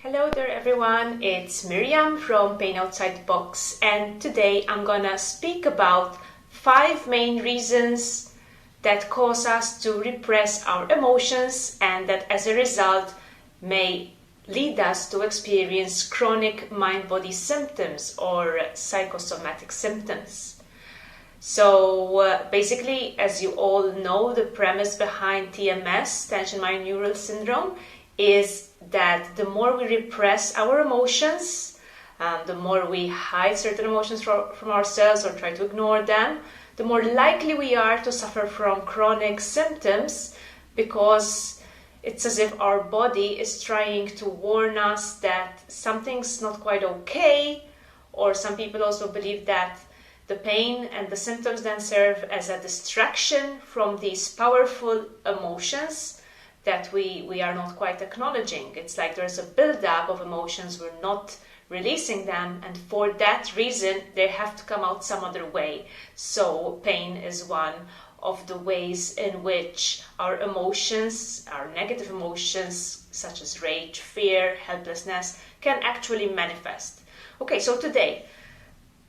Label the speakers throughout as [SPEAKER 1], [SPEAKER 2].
[SPEAKER 1] Hello there everyone, it's Miriam from Pain Outside the Box, and today I'm gonna speak about 5 main reasons that cause us to repress our emotions and that as a result may lead us to experience chronic mind-body symptoms or psychosomatic symptoms. So basically, as you all know, the premise behind TMS, Tension Myoneural Syndrome, is that the more we repress our emotions, the more we hide certain emotions from ourselves or try to ignore them, the more likely we are to suffer from chronic symptoms, because it's as if our body is trying to warn us that something's not quite okay. Or some people also believe that the pain and the symptoms then serve as a distraction from these powerful emotions that we are not quite acknowledging. It's like there's a build-up of emotions, we're not releasing them, and for that reason they have to come out some other way. So pain is one of the ways in which our emotions, our negative emotions such as rage, fear, helplessness, can actually manifest. Okay, so today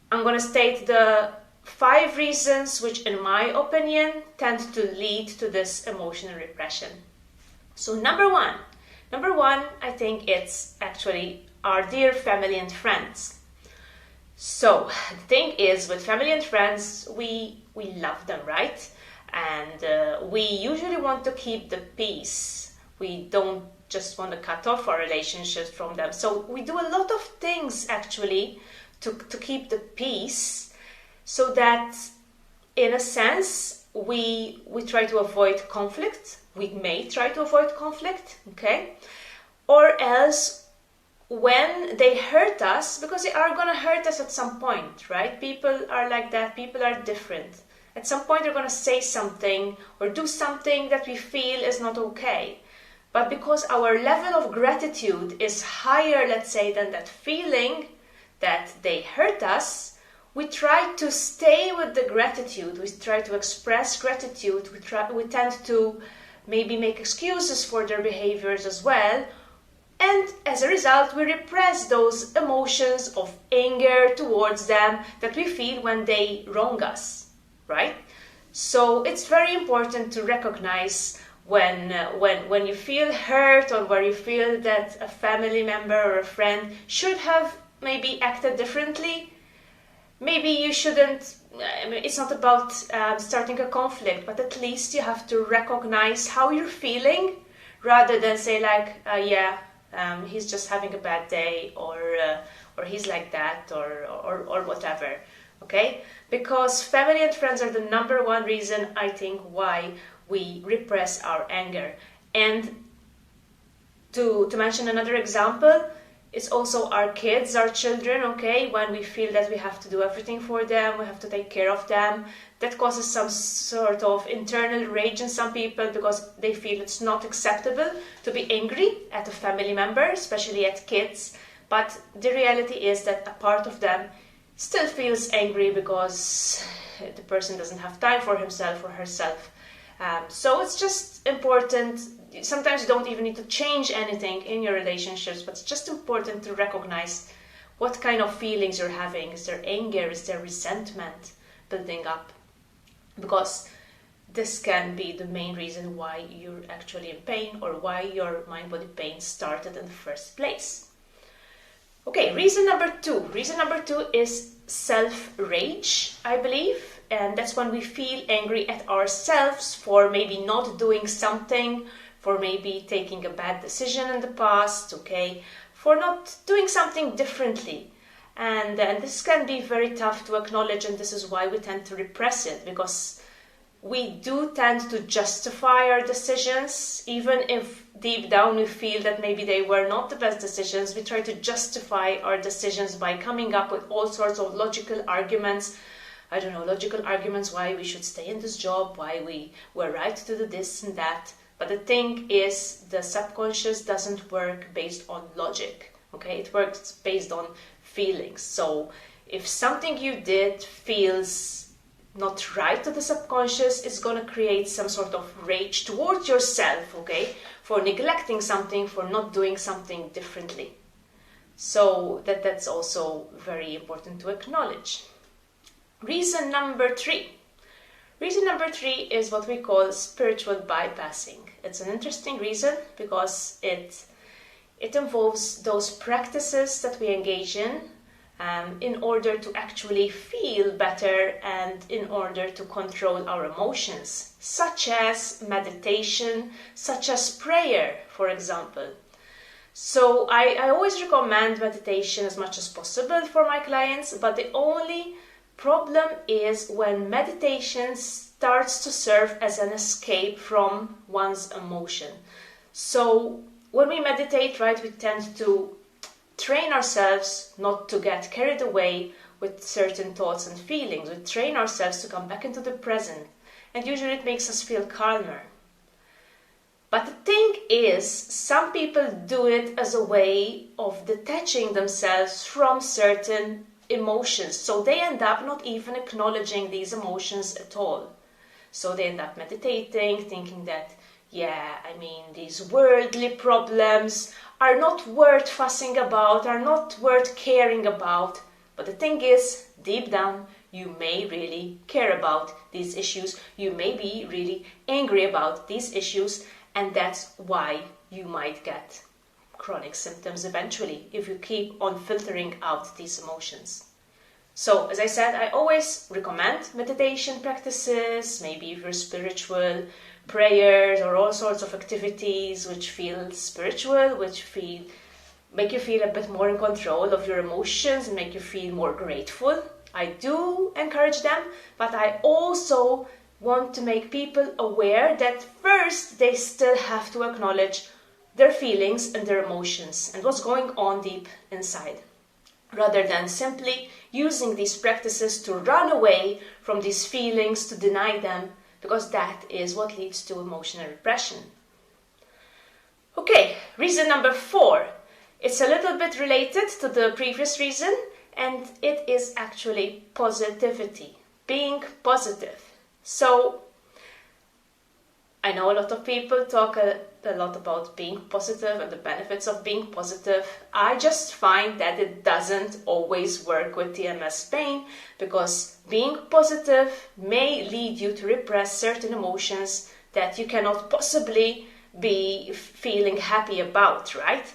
[SPEAKER 1] I'm going to state the 5 reasons which in my opinion tend to lead to this emotional repression. So number one, I think it's actually our dear family and friends. So the thing is, with family and friends, we love them, right? And we usually want to keep the peace. We don't just want to cut off our relationships from them. So we do a lot of things actually to keep the peace, so that in a sense we try to avoid conflict. We may try to avoid conflict, okay? Or else when they hurt us, because they are going to hurt us at some point, right? People are like that, people are different. At some point they're going to say something or do something that we feel is not okay. But because our level of gratitude is higher, let's say, than that feeling that they hurt us, we try to stay with the gratitude, we try to express gratitude, we tend to maybe make excuses for their behaviors as well, and as a result we repress those emotions of anger towards them that we feel when they wrong us, right? So it's very important to recognize when you feel hurt, or where you feel that a family member or a friend should have maybe acted differently. Maybe you shouldn't, it's not about starting a conflict, but at least you have to recognize how you're feeling, rather than say like, he's just having a bad day, or he's like that, or whatever, okay? Because family and friends are the number one reason, I think, why we repress our anger. And to mention another example, it's also our kids, our children, okay? When we feel that we have to do everything for them, we have to take care of them, that causes some sort of internal rage in some people, because they feel it's not acceptable to be angry at a family member, especially at kids. But the reality is that a part of them still feels angry because the person doesn't have time for himself or herself. So it's just important. Sometimes you don't even need to change anything in your relationships, but it's just important to recognize what kind of feelings you're having. Is there anger? Is there resentment building up? Because this can be the main reason why you're actually in pain, or why your mind-body pain started in the first place. Okay, reason number 2. Reason number 2 is self-rage, I believe. And that's when we feel angry at ourselves for maybe not doing something, for maybe taking a bad decision in the past, okay, for not doing something differently. And this can be very tough to acknowledge, and this is why we tend to repress it, because we do tend to justify our decisions, even if deep down we feel that maybe they were not the best decisions. We try to justify our decisions by coming up with all sorts of logical arguments. Logical arguments why we should stay in this job, why we were right to do this and that. But the thing is, the subconscious doesn't work based on logic, okay? It works based on feelings. So if something you did feels not right to the subconscious, it's going to create some sort of rage towards yourself, okay? For neglecting something, for not doing something differently, So that's also very important to acknowledge. Reason number 3. Reason number 3 is what we call spiritual bypassing. It's an interesting reason because it involves those practices that we engage in order to actually feel better and in order to control our emotions, such as meditation, such as prayer, for example. So I always recommend meditation as much as possible for my clients, but the only problem is when meditation starts to serve as an escape from one's emotion. So when we meditate, right, we tend to train ourselves not to get carried away with certain thoughts and feelings. We train ourselves to come back into the present, and usually it makes us feel calmer. But the thing is, some people do it as a way of detaching themselves from certain emotions. So they end up not even acknowledging these emotions at all. So they end up meditating, thinking that, these worldly problems are not worth fussing about, are not worth caring about. But the thing is, deep down, you may really care about these issues. You may be really angry about these issues. And that's why you might get chronic symptoms eventually if you keep on filtering out these emotions. So, as I said, I always recommend meditation practices, maybe if you're spiritual, prayers or all sorts of activities which feel spiritual, which make you feel a bit more in control of your emotions and make you feel more grateful. I do encourage them, but I also want to make people aware that first they still have to acknowledge their feelings and their emotions and what's going on deep inside, rather than simply using these practices to run away from these feelings, to deny them, because that is what leads to emotional repression. Okay, reason number 4. It's a little bit related to the previous reason, and it is actually positivity, being positive. So, I know a lot of people talk a lot about being positive and the benefits of being positive. I just find that it doesn't always work with TMS pain, because being positive may lead you to repress certain emotions that you cannot possibly be feeling happy about, right?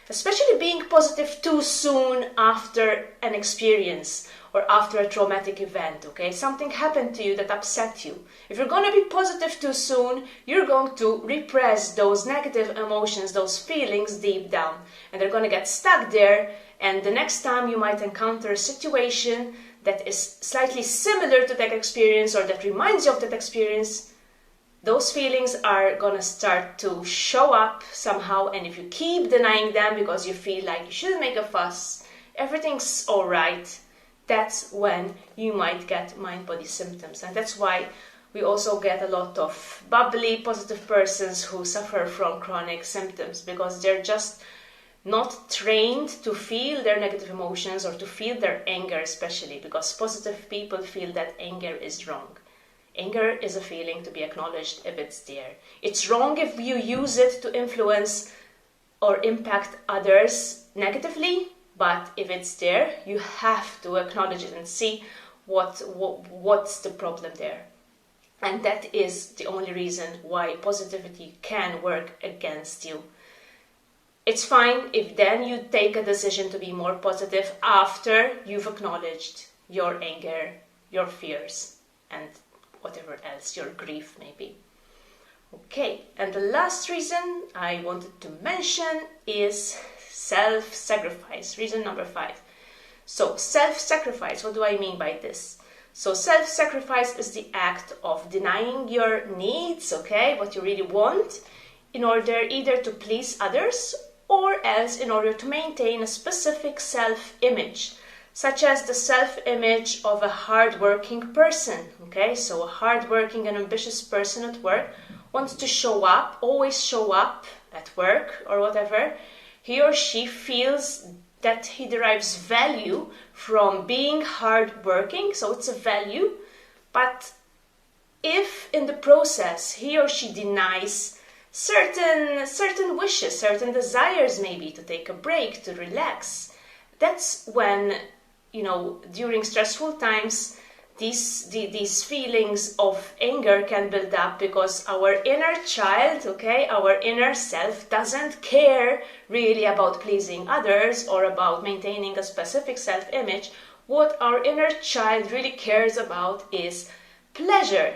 [SPEAKER 1] Especially being positive too soon after an experience or after a traumatic event, okay? Something happened to you that upset you. If you're going to be positive too soon, you're going to repress those negative emotions, those feelings deep down, and they're going to get stuck there, and the next time you might encounter a situation that is slightly similar to that experience or that reminds you of that experience, those feelings are going to start to show up somehow, and if you keep denying them because you feel like you shouldn't make a fuss, everything's all right, that's when you might get mind-body symptoms. And that's why we also get a lot of bubbly, positive persons who suffer from chronic symptoms, because they're just not trained to feel their negative emotions or to feel their anger, especially because positive people feel that anger is wrong. Anger is a feeling to be acknowledged if it's there. It's wrong if you use it to influence or impact others negatively, but if it's there, you have to acknowledge it and see what's the problem there. And that is the only reason why positivity can work against you. It's fine if then you take a decision to be more positive after you've acknowledged your anger, your fears, and whatever else, your grief maybe. Okay, and the last reason I wanted to mention is self-sacrifice, reason number 5. So self-sacrifice, what do I mean by this? So self-sacrifice is the act of denying your needs, okay, what you really want, in order either to please others or else in order to maintain a specific self-image, such as the self-image of a hard-working person, okay? So a hard-working and ambitious person at work wants to show up, always show up at work or whatever. He or she feels that he derives value from being hard-working, so it's a value. But if in the process he or she denies certain wishes, certain desires maybe, to take a break, to relax, that's when, during stressful times, these feelings of anger can build up, because our inner child, our inner self, doesn't care really about pleasing others or about maintaining a specific self-image. What our inner child really cares about is pleasure.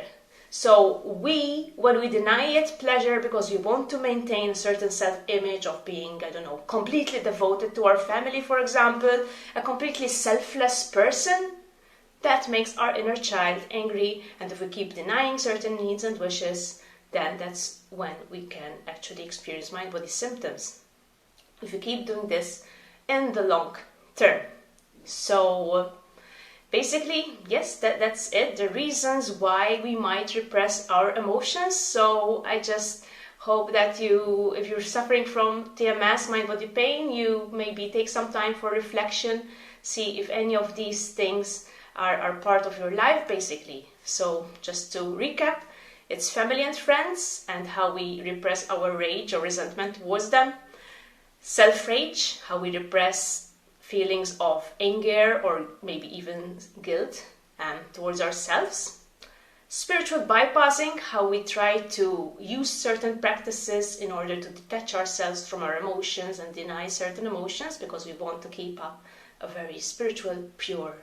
[SPEAKER 1] So when we deny it pleasure because we want to maintain a certain self-image of being, completely devoted to our family, for example, a completely selfless person, that makes our inner child angry. And if we keep denying certain needs and wishes, then that's when we can actually experience MindBody symptoms, if we keep doing this in the long term. So basically, yes, that's it, the reasons why we might repress our emotions. So I just hope that if you're suffering from TMS, MindBody pain, you maybe take some time for reflection, see if any of these things are part of your life, basically. So just to recap, it's family and friends and how we repress our rage or resentment towards them. Self-rage, how we repress feelings of anger or maybe even guilt towards ourselves. Spiritual bypassing, how we try to use certain practices in order to detach ourselves from our emotions and deny certain emotions because we want to keep up a very spiritual, pure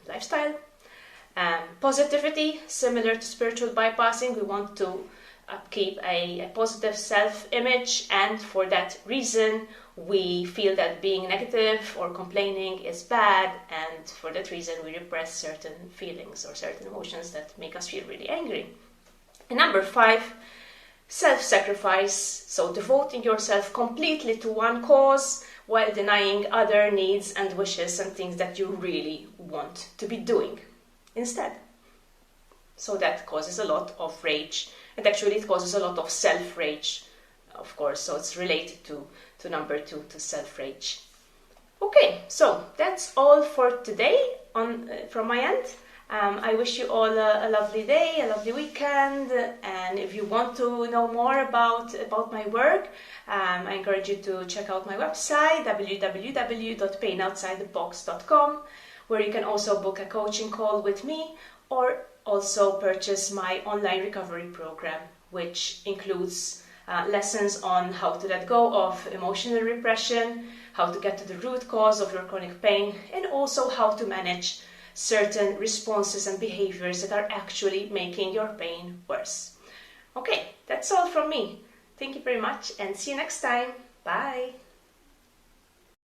[SPEAKER 1] lifestyle. Positivity, similar to spiritual bypassing, we want to keep a positive self-image, and for that reason we feel that being negative or complaining is bad, and for that reason we repress certain feelings or certain emotions that make us feel really angry. And number 5, self-sacrifice, so devoting yourself completely to one cause while denying other needs and wishes and things that you really want to be doing instead. So that causes a lot of rage, and actually it causes a lot of self-rage, of course, so it's related to number 2, to self-rage. Okay, so that's all for today from my end. I wish you all a lovely day, a lovely weekend, and if you want to know more about my work, I encourage you to check out my website, www.painoutsidethebox.com, where you can also book a coaching call with me, or also purchase my online recovery program, which includes lessons on how to let go of emotional repression, how to get to the root cause of your chronic pain, and also how to manage certain responses and behaviors that are actually making your pain worse. Okay, that's all from me. Thank you very much and see you next time. Bye!